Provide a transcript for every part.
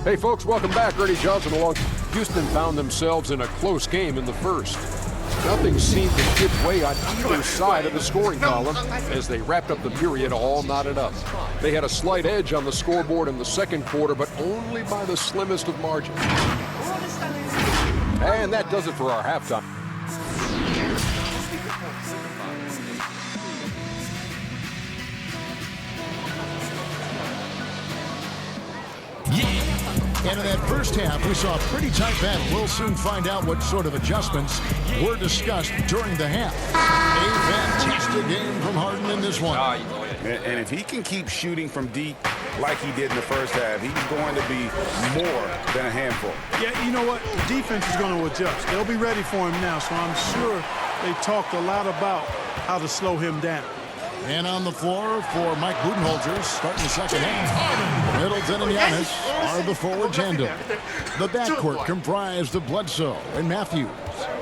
Hey folks, welcome back. Ernie Johnson along. Houston found themselves in a close game in the first. Nothing seemed to give way on either side of the scoring column as they wrapped up the period all knotted up. They had a slight edge on the scoreboard in the second quarter, but only by the slimmest of margins. And that does it for our halftime. And in that first half, we saw a pretty tight battle. We'll soon find out what sort of adjustments were discussed during the half. A fantastic game from Harden in this one. And if he can keep shooting from deep like he did in the first half, he's going to be more than a handful. Yeah, you know what? The defense is going to adjust. They'll be ready for him now, so I'm sure they talked a lot about how to slow him down. And on the floor for Mike Budenholzer, starting the second half. Middleton and Giannis are the forward tandem. The backcourt comprised of Bledsoe and Matthews.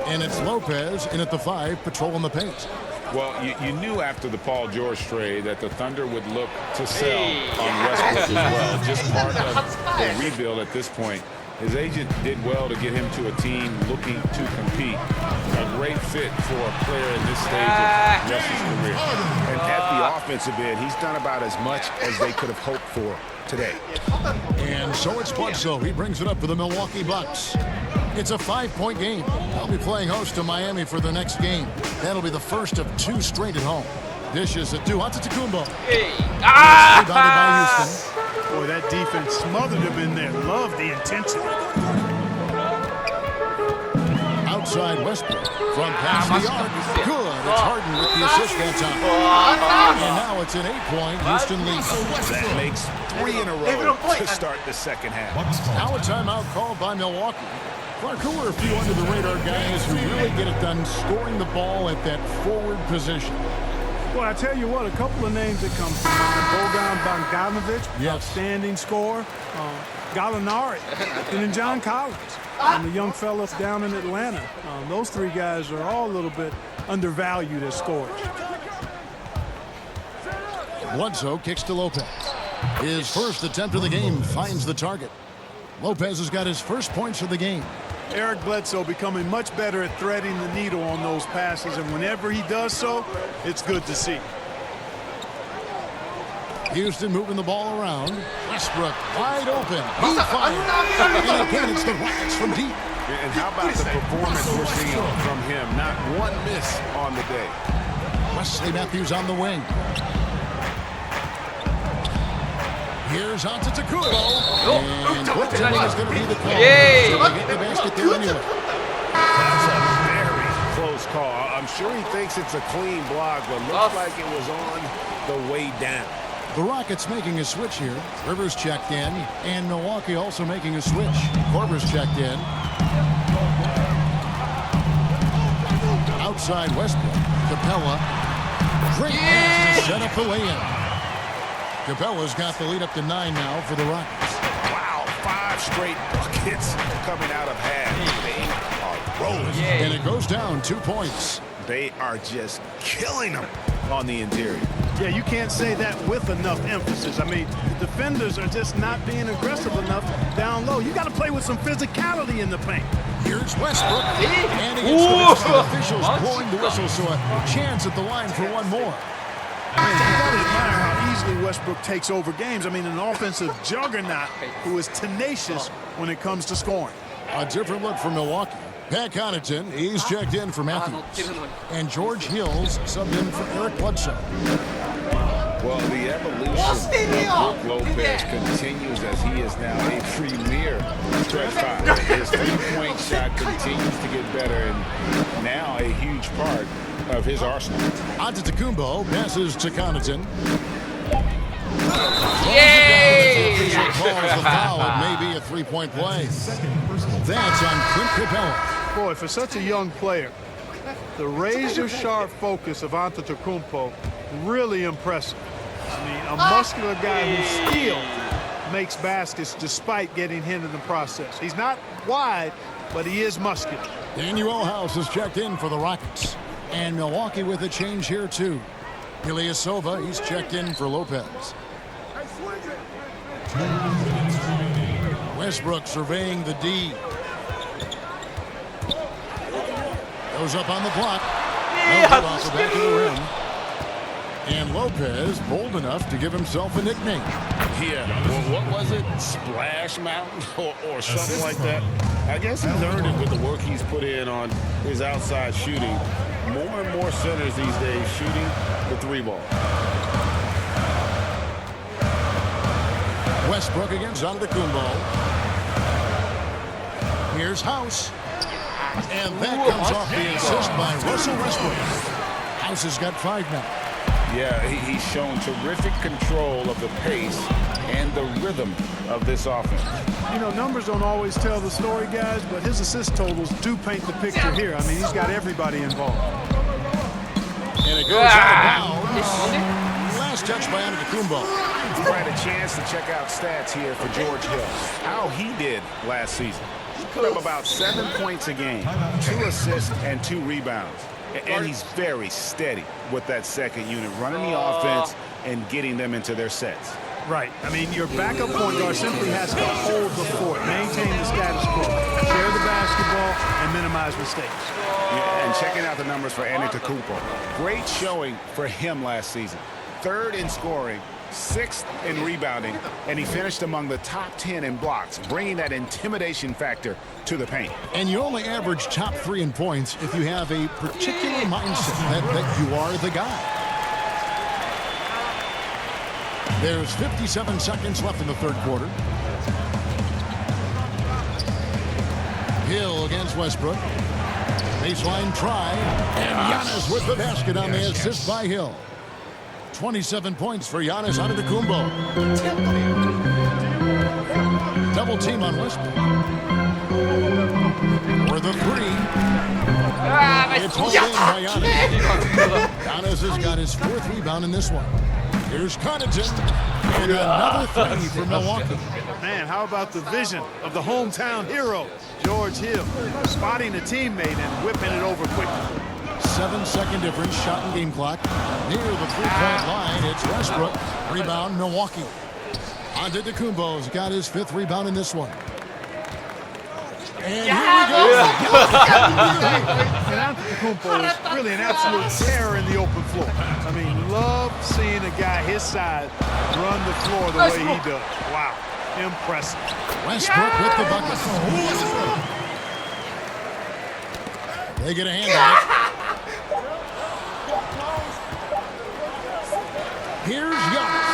And it's Lopez in at the 5, patrolling the paint. Well, you knew after the Paul George trade that the Thunder would look to sell on Westbrook as well. Just part of the rebuild at this point. His agent did well to get him to a team looking to compete. A great fit for a player in this stage of Russ's career. And at the offensive end, he's done about as much as they could have hoped for today. And so it's Bledsoe. He brings it up for the Milwaukee Bucks. It's a 5-point game. They'll be playing host to Miami for their next game. That'll be the first of 2 straight at home. Dishes it to Antetokounmpo. Rebounded by Houston. Boy, that defense smothered him in there. Love the intensity. Outside Westbrook from past the arc. Good. It's Harden with the assist that time. And now it's an 8-point Houston lead. That makes 3 in a row to start the second half. Now a timeout called by Milwaukee. Clark, who are a few under-the-radar guys who really get it done scoring the ball at that forward position? Well, I tell you what, a couple of names that come to mind. Bogan Bogdanovic, yes. Outstanding scorer. Gallinari, and then John Collins, and the young fella down in Atlanta. Those 3 guys are all a little bit undervalued as scorers. Bledsoe kicks to Lopez. His first attempt of the game finds the target. Lopez has got his first points of the game. Eric Bledsoe becoming much better at threading the needle on those passes, and whenever he does so, it's good to see. Houston moving the ball around. Westbrook wide open. He fires. And again, it's the Rockets from deep. And how about the performance we're seeing from him? Not one miss on the day. Wesley Matthews on the wing. Here's Antetokounmpo. And Brooklyn is going to be the call. So they get the basket there anyway. That's a very close call. I'm sure he thinks it's a clean block, but looks like it was on the way down. The Rockets making a switch here. Rivers checked in, and Milwaukee also making a switch. Korver's checked in. Outside Westbrook. Capella. Great pass to set up the lay-in. Capella's got the lead up to 9 now for the Rockets. Wow, 5 straight buckets coming out of half. They are rolling. And it goes down 2 points. They are just killing them on the interior. Yeah, you can't say that with enough emphasis. I mean, the defenders are just not being aggressive enough down low. You got to play with some physicality in the paint. Here's Westbrook. And he gets the officials blowing the whistle, so a chance at the line for one more. I mean, you got to admire how easily Westbrook takes over games. I mean, an offensive juggernaut who is tenacious when it comes to scoring. A different look for Milwaukee. Pat Connaughton, he's checked in for Matthews. And George Hill's subbed in for Eric Bledsoe. Well, the evolution of Brook Lopez continues as he is now a premier stretch five. His 3-point shot continues to get better and now a huge part of his arsenal. Antetokounmpo passes to Connaughton. Yay! Calls the foul. It may be a 3-point play. That's on Clint Capella. Boy, for such a young player, the razor-sharp focus of Antetokounmpo, really impressive. I mean, a muscular guy who still makes baskets despite getting hit in the process. He's not wide, but he is muscular. Daniel House is checked in for the Rockets. And Milwaukee with a change here, too. Ilyasova, he's checked in for Lopez. Westbrook surveying the D. Goes up on the block. Off the back of the rim. And Lopez bold enough to give himself a nickname. Yeah, well, what was it? Splash Mountain or something like that? I guess he's earned it with the work he's put in on his outside shooting. More and more centers these days shooting the three ball. Westbrook against Antetokounmpo. Here's House. And that comes off the assist by Russell Westbrook. House has got 5 now. Yeah, he's shown terrific control of the pace and the rhythm of this offense. You know, numbers don't always tell the story, guys, but his assist totals do paint the picture here. I mean, he's got everybody involved. And it goes out of bounds. Last touch by Antetokounmpo. We had a chance to check out stats here for George Hill. How he did last season. He put up about 7 points a game, 2 assists and 2 rebounds. And he's very steady with that second unit, running the offense and getting them into their sets. Right. I mean, your backup point guard simply has to hold the fort, maintain the status quo, share the basketball, and minimize mistakes. Yeah, and checking out the numbers for Antetokounmpo. Great showing for him last season. 3rd in scoring, 6th in rebounding, and he finished among the top 10 in blocks, bringing that intimidation factor to the paint. And you only average top 3 in points if you have a particular mindset that you are the guy. There's 57 seconds left in the 3rd quarter. Hill against Westbrook. Baseline try. And Giannis with the basket on the assist by Hill. 27 points for Giannis Antetokounmpo. Double team on Westbrook. For the 3. It's all in by Giannis. Giannis has got his 4th rebound in this one. Here's Connaughton. And another 3 for Milwaukee. Man, how about the vision of the hometown hero, George Hill, spotting a teammate and whipping it over quickly. 7-second difference, shot and game clock. Near the 3-point line, it's Westbrook. Rebound, Milwaukee. Antetokounmpo's got his 5th rebound in this one. And here we go. And Antetokounmpo is really an absolute terror in the open floor. I mean, love seeing a guy his size run the floor the way he does. Wow, impressive. Westbrook with the bucket. They get a hand on it. Here's Giannis.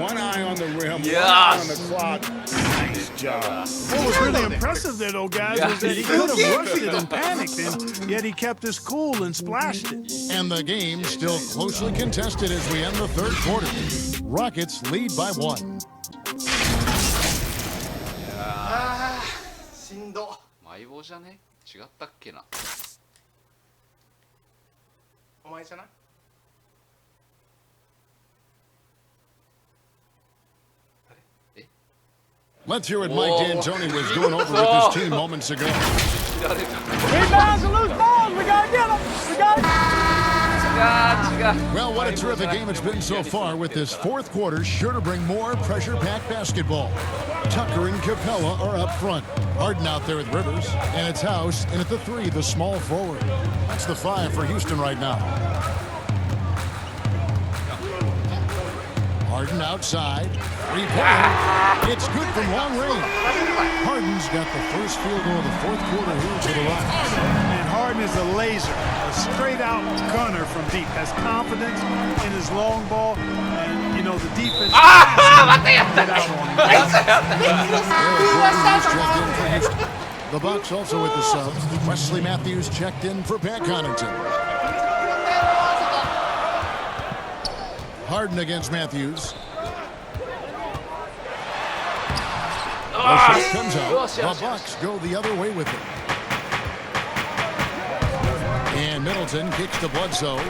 One eye on the rim, one eye on the clock. Nice job. What was really impressive there, though, guys, was that he could have rushed it and panicked, and yet he kept his cool and splashed it. And the game still closely contested as we end the 3rd quarter. Rockets lead by 1. しんど。相棒じゃね？違ったっけな。お前じゃない？ Let's hear what Mike D'Antoni was going over with his team moments ago. Rebounds and loose balls. We gotta get them. We gotta. Well, what a terrific game it's been so far, with this 4th quarter sure to bring more pressure-packed basketball. Tucker and Capella are up front. Harden out there with Rivers, and it's House, and at the 3, the small forward. That's the 5 for Houston right now. Harden outside. 3-pointer. It's good from long range. Harden's got the first field goal of the 4th quarter here for the Rockets. And Harden is a laser, a straight-out gunner from deep. Has confidence in his long ball, and, you know, the defense... The Bucks also with the subs. Wesley Matthews checked in for Pat Connaughton. Harden against Matthews. The shot comes out. The Bucks go the other way with it. And Middleton kicks to Bledsoe.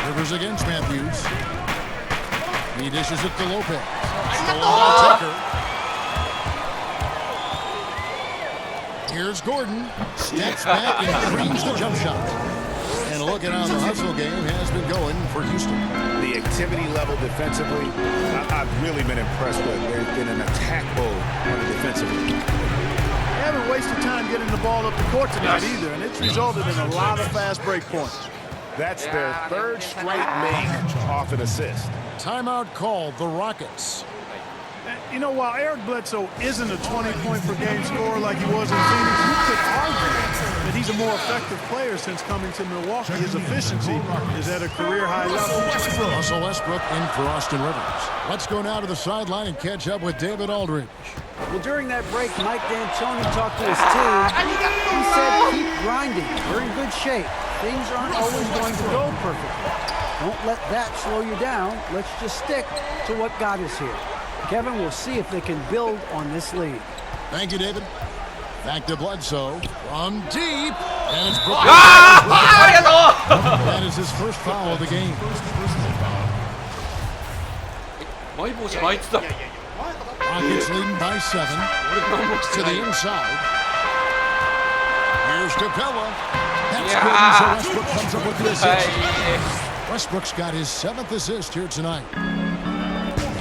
Rivers against Matthews. He dishes it to Lopez. Stolen by Tucker. Here's Gordon. Steps back and creams the jump shot. And a look look at how the hustle game has been going for Houston. The activity level defensively, I've really been impressed with. There's been an attack mode on the defensive end. They haven't wasted time getting the ball up the court tonight either, and it's resulted in a lot of fast break points. That's their third straight make off an assist. Timeout called the Rockets. You know, while Eric Bledsoe isn't a 20-point-per-game scorer like he was in Phoenix, you could argue that he's a more effective player since coming to Milwaukee. His efficiency is at a career-high level. Russell Westbrook in for Austin Rivers. Let's go now to the sideline and catch up with David Aldridge. Well, during that break, Mike D'Antoni talked to his team. He said, keep grinding. We're in good shape. Things aren't always going to go perfectly. Don't let that slow you down. Let's just stick to what got us here. Kevin, we'll see if they can build on this lead. Thank you, David. Back to Bledsoe from deep. And it's Brooklyn. That is his first foul of the game. マイボーじゃないって言ってた。 Rockets leading by 7 to the inside. Here's Capella. That's good, so Westbrook comes up with the assist. Westbrook's got his 7th assist here tonight.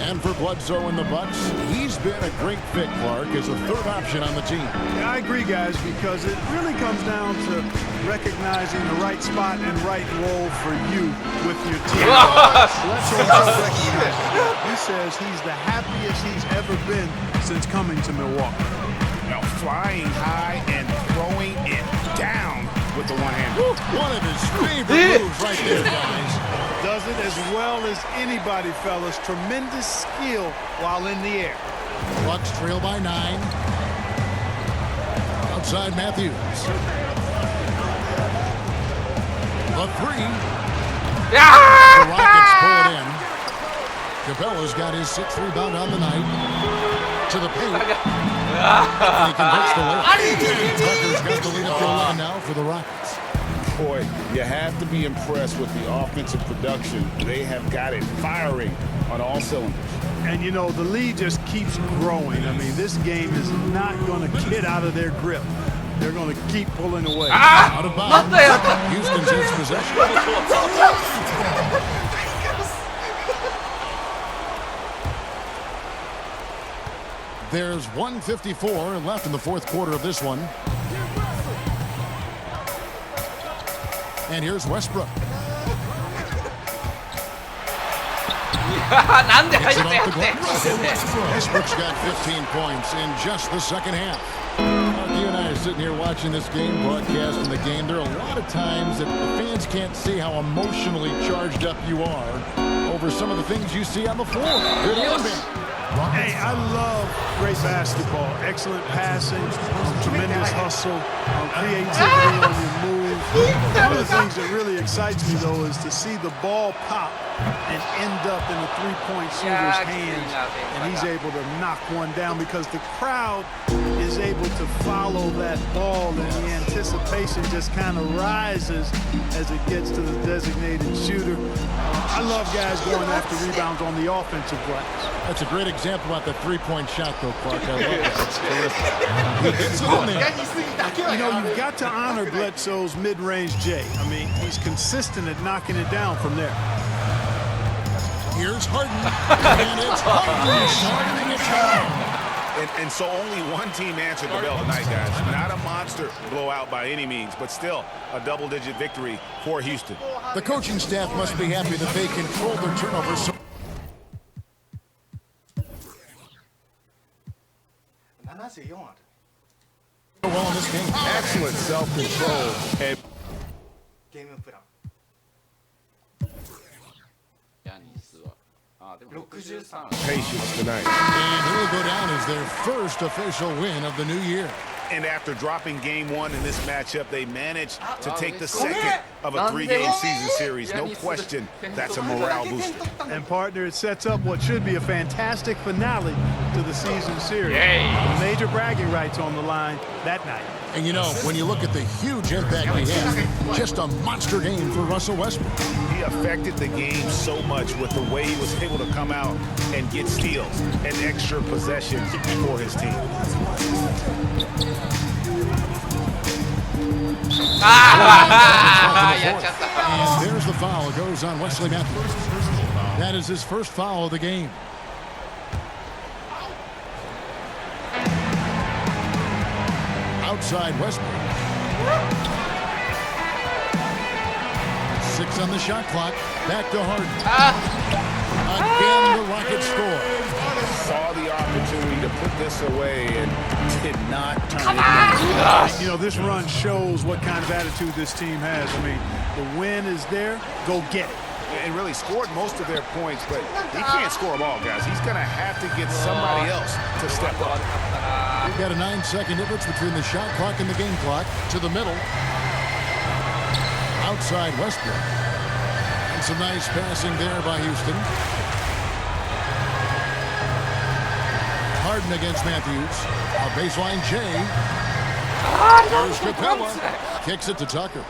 And for Bledsoe and the Bucks, he's been a great fit, Clark, as a third option on the team. Yeah, I agree, guys, because it really comes down to recognizing the right spot and right role for you with your team. Bledsoe recognizes it. He says he's the happiest he's ever been since coming to Milwaukee. Now flying high and throwing it down with the one hand. One of his favorite moves right there, guys. Does it as well as anybody, fellas. Tremendous skill while in the air. Bucks trail by 9. Outside Matthews. The 3. The Rockets pull it in. Capella's got his 6th rebound on the night. To the paint. And he converts the layup. Tucker's got the lead up to 11 now for the Rockets. Boy, you have to be impressed with the offensive production. They have got it firing on all cylinders. And, you know, the lead just keeps growing. I mean, this game is not going to get out of their grip. They're going to keep pulling away. Out of bounds. Houston takes possession. There's 1:54 left in the fourth quarter of this one. And here's Westbrook. Westbrook's got 15 points in just the second half. You and I are sitting here watching this game, broadcasting the game. There are a lot of times that the fans can't see how emotionally charged up you are over some of the things you see on the floor. Hey, I love great basketball. Excellent passing, tremendous hustle, creativity on your move. One of the things that really excites me, though, is to see the ball pop and end up in the three-point shooter's hands, and he's able to knock one down because the crowd is able to follow that ball, and the anticipation just kind of rises as it gets to the designated shooter. I love guys going after rebounds on the offensive glass. That's a great example about the three-point shot, though, Clark. I love that. He gets it in there. You know, you've got to honor Bledsoe's mid-range J. I mean, he's consistent at knocking it down from there. Here's Harden, and it's Harden starting it down. And so only one team answered the bell tonight, guys. Not a monster blowout by any means, but still a double-digit victory for Houston. The coaching staff must be happy that they control their turnovers. So well in this game. Excellent self-control and patience tonight. And he'll go down as their first official win of the new year. And after dropping game one in this matchup, they managed to take the second of a three-game season series. No question, that's a morale booster. And, partner, it sets up what should be a fantastic finale to the season series. Major bragging rights on the line that night. And, you know, when you look at the huge impact he had, just a monster game for Russell Westbrook. He affected the game so much with the way he was able to come out and get steals and extra possessions for his team. やっちゃった。 And there's the foul. It goes on Wesley Matthews. That is his first foul of the game. Outside Westbrook. 6 on the shot clock. Back to Harden. Again, the Rockets score. Saw the opportunity to put this away and did not turn it down. You know, this run shows what kind of attitude this team has. I mean, the win is there. Go get it. And really scored most of their points, but he can't score them all, guys. He's going to have to get somebody else to step up. We've got a 9-second difference between the shot clock and the game clock. To the middle. Outside Westbrook. And some nice passing there by Houston. Harden against Matthews. A baseline J. There's Capella. Kicks it to Tucker.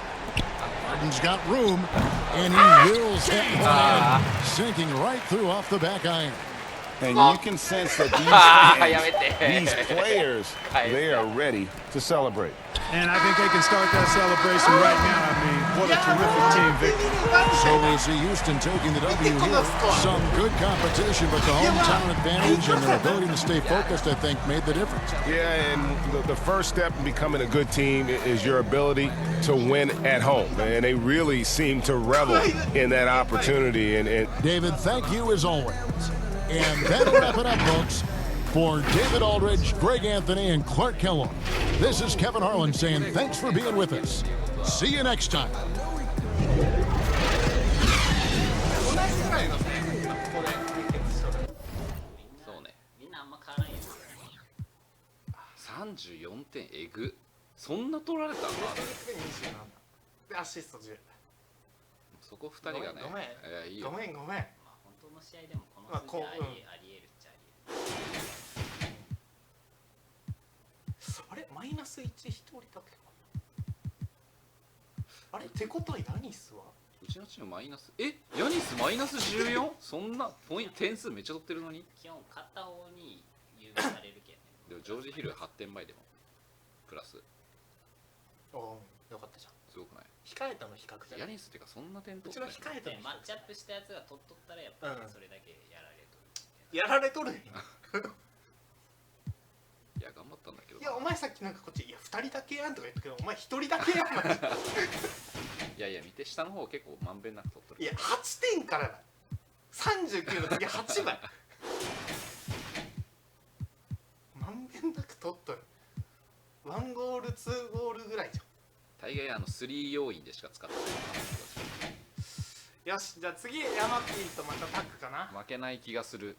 Harden's got room, and he wills that one in, sinking right through off the back iron. And you can sense that these players, they are ready to celebrate. And I think they can start that celebration right now. I mean, what a terrific team victory. So we see Houston taking the W here. Some good competition, but the hometown advantage and their ability to stay focused, I think, made the difference. Yeah, and the first step in becoming a good team is your ability to win at home. And they really seem to revel in that opportunity. And David, thank you as always. And that'll wrap it up, folks. For David Aldridge, Greg Anthony, and Clark Kellogg, this is Kevin Harlan saying thanks for being with us. See you next time. そうね。みんなあんま変わらないよ。34点えぐ。そんな取られたんだ。でアシスト10。そこ2人がね。ごめん。いいよ。ごめん。本当の試合でもこの数字ありえるっちゃありえる。あれマイナス1人だけか。あれってことはヤニスは？うちのチームマイナス。え、ヤニスマイナス 14？ そんな点数めっちゃ取ってるのに。基本勝った方に優遇されるけんね。でもジョージヒル8点前でもプラス。おお、よかったじゃん。すごくない？控えたの比較じゃん。ヤニスってかそんな点取ってうちの控えたのマッチアップしたやつが取っとったらやっぱりそれだけやられとる。やられとるんや。いや頑張ったんだけど。いやお前さっきなんかこっちいや2人だけやんとか言ったけどお前1人だけやん。いやいや見て下の方結構まんべんなく取っとる。いや8点からだ。39の時8倍。まんべんなく取っとる。1ゴール2ゴールぐらいじゃん。大概3要因でしか使ってない。よしじゃあ次ヤマピーとまたタッグかな。負けない気がする。